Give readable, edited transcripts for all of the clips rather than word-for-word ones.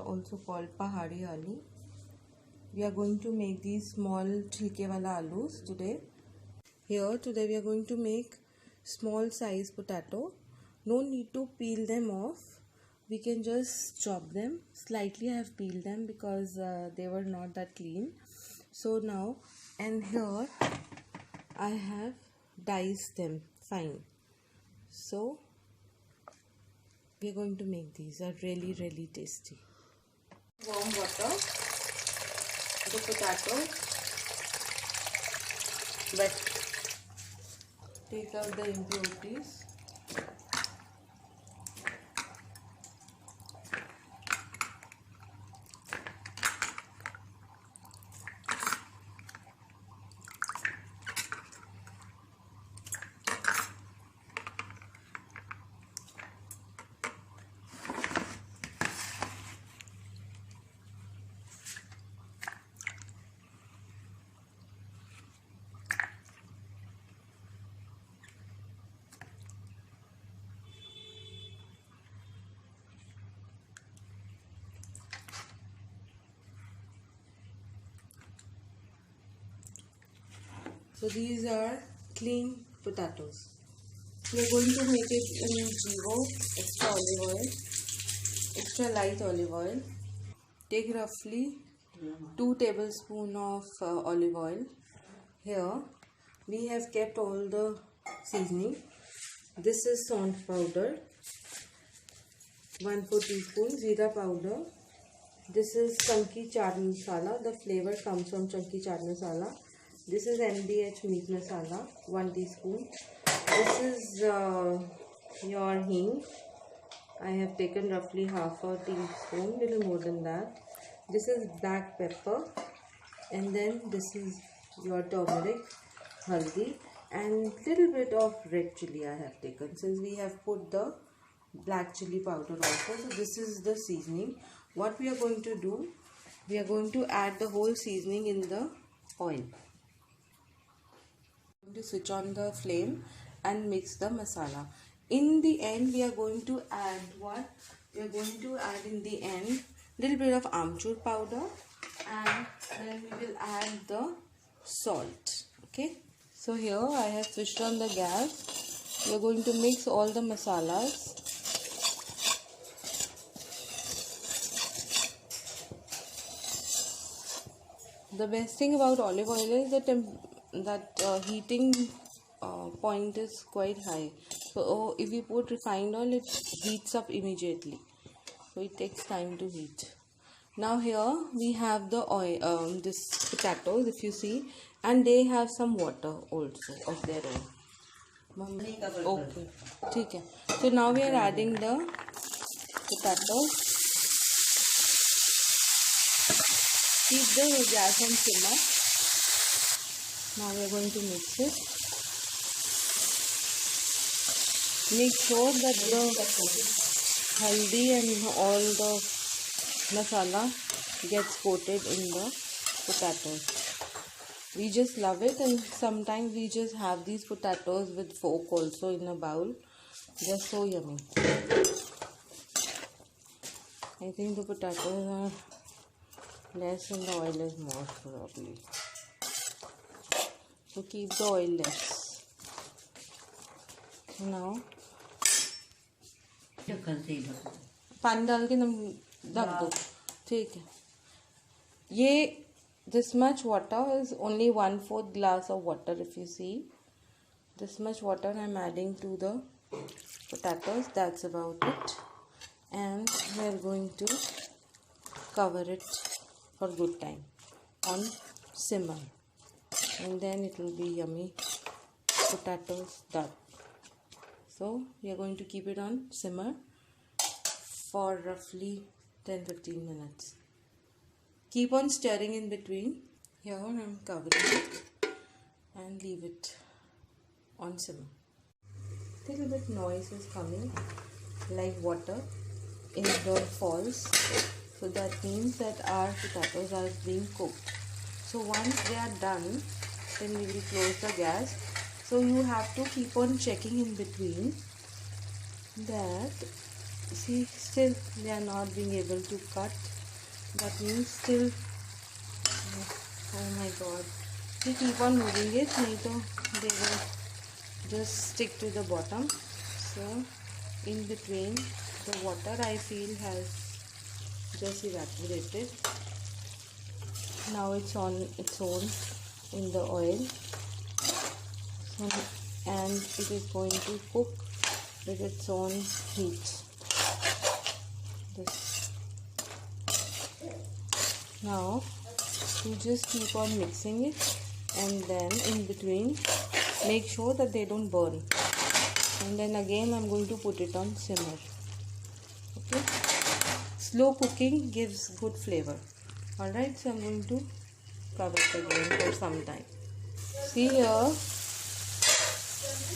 also called pahadi aloo. We are going to make these small chilke wala aloos today. Here today we are going to make small size potato. No need to peel them off. We can just chop them. Slightly I have peeled them because they were not that clean. So now, and here I have diced them fine. So we are going to make these. Are really tasty. Warm water, the potato, wet. Take out the impurities. So these are clean potatoes. We are going to make it in Vivo extra olive oil, extra light olive oil. Take roughly 2 tablespoons of olive oil. Here we have kept all the seasoning. This is saunf powder, 1/4 teaspoon, jeera powder. This is chunky chaat masala. The flavor comes from chunky chaat masala. This is MDH meat masala, 1 teaspoon. This is your hing. I have taken roughly half a teaspoon, little more than that. This is black pepper, and then this is your turmeric, haldi, and little bit of red chili I have taken, since we have put the black chili powder also. So this is the seasoning. What we are going to do, we are going to add the whole seasoning in the oil. I'm going to switch on the flame and mix the masala. In the end, we are going to add what? We are going to add in the end little bit of amchur powder, and then we will add the salt. Okay. So here I have switched on the gas. We are going to mix all the masalas. The best thing about olive oil is that heating point is quite high. So if you put refined oil, it heats up immediately. So it takes time to heat. Now here we have the oil, this potatoes, if you see, and they have some water also of their own. Okay, okay. So now we are adding the potatoes. Keep the gas on simmer. Now we are going to mix it. Make sure that the haldi and all the masala gets coated in the potatoes. We just love it, and sometimes we just have these potatoes with fork also in a bowl. They're so yummy. I think the potatoes are less and the oil is more probably. So keep the oil less. Now पानी डाल के ढक दो. ठीक है. ये this much water is only 1/4 glass of water. If you see, this much water I'm adding to the potatoes. That's about it. And we're going to cover it for good time on simmer, and then it will be yummy potatoes done. So we are going to keep it on simmer for roughly 10-15 minutes. Keep on stirring in between. Here I'm covering it and leave it on simmer. Little bit noise is coming like water in the falls. So that means that our potatoes are being cooked. So once they are done, then we will close the gas. So you have to keep on checking in between that see, still they are not being able to cut. That means still, oh my god, we keep on moving it, nahi to they will just stick to the bottom. So in between, the water I feel has just evaporated. Now it's on its own in the oil, so, and it is going to cook with its own heat. This. Now you just keep on mixing it, and then in between make sure that they don't burn, and then again I'm going to put it on simmer. Okay, slow cooking gives good flavor. Alright, so I'm going to cover it again for some time. See here,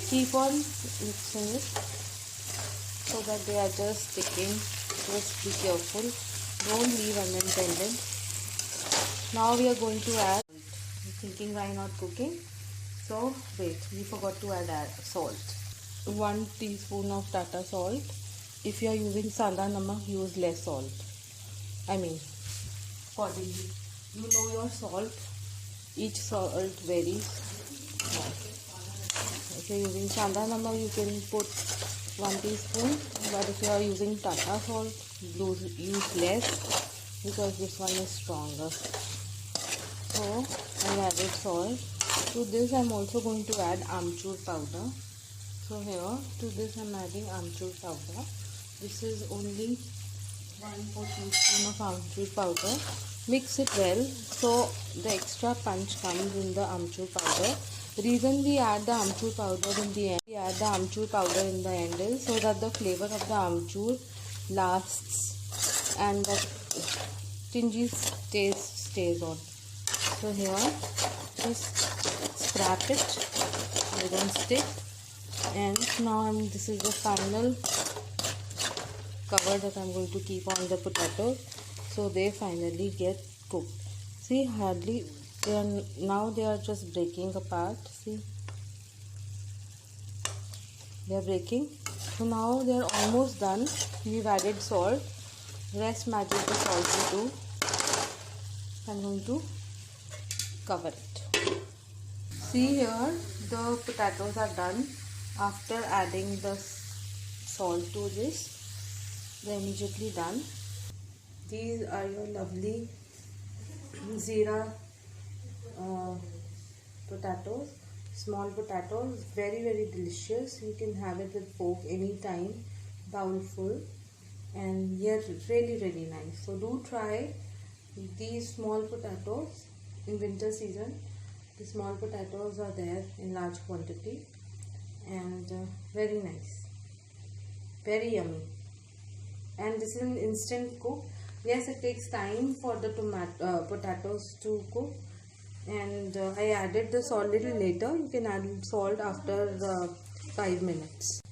keep on mixing it so that they are just sticking. Just be careful, don't leave unattended. Now we are going to add, I'm thinking why not cooking? So wait, we forgot to add salt. 1 teaspoon of Tata salt. If you are using Sanda Namak, use less salt. I mean, accordingly. You know your salt. Each salt varies. If you are using Sanda Namak, you can put 1 teaspoon. But if you are using Tata salt, use less because this one is stronger. So I added salt. To this I am also going to add amchur powder. So here to this I am adding amchur powder. This is only 1/4 teaspoon of amchur powder. Mix it well so the extra punch comes in the amchur powder. The reason we add the amchur powder in the end, is so that the flavor of the amchur lasts and the stingy taste stays on. So here just scrap it, they don't stick. And now this is the final cover that I'm going to keep on the potatoes so they finally get cooked. See, hardly now they are just breaking apart. See, they are breaking. So now they are almost done. We've added salt. Rest matches the salt we do. I'm going to cover it. See here, the potatoes are done. After adding the salt to this, they're immediately done. These are your lovely Zira potatoes, small potatoes, very delicious. You can have it with fork anytime, bowl full, and yet really nice. So do try these small potatoes in winter season. The small potatoes are there in large quantity and very nice, very yummy. And this is an instant cook. Yes, it takes time for the potatoes to cook, and I added the salt little later. You can add salt after 5 minutes.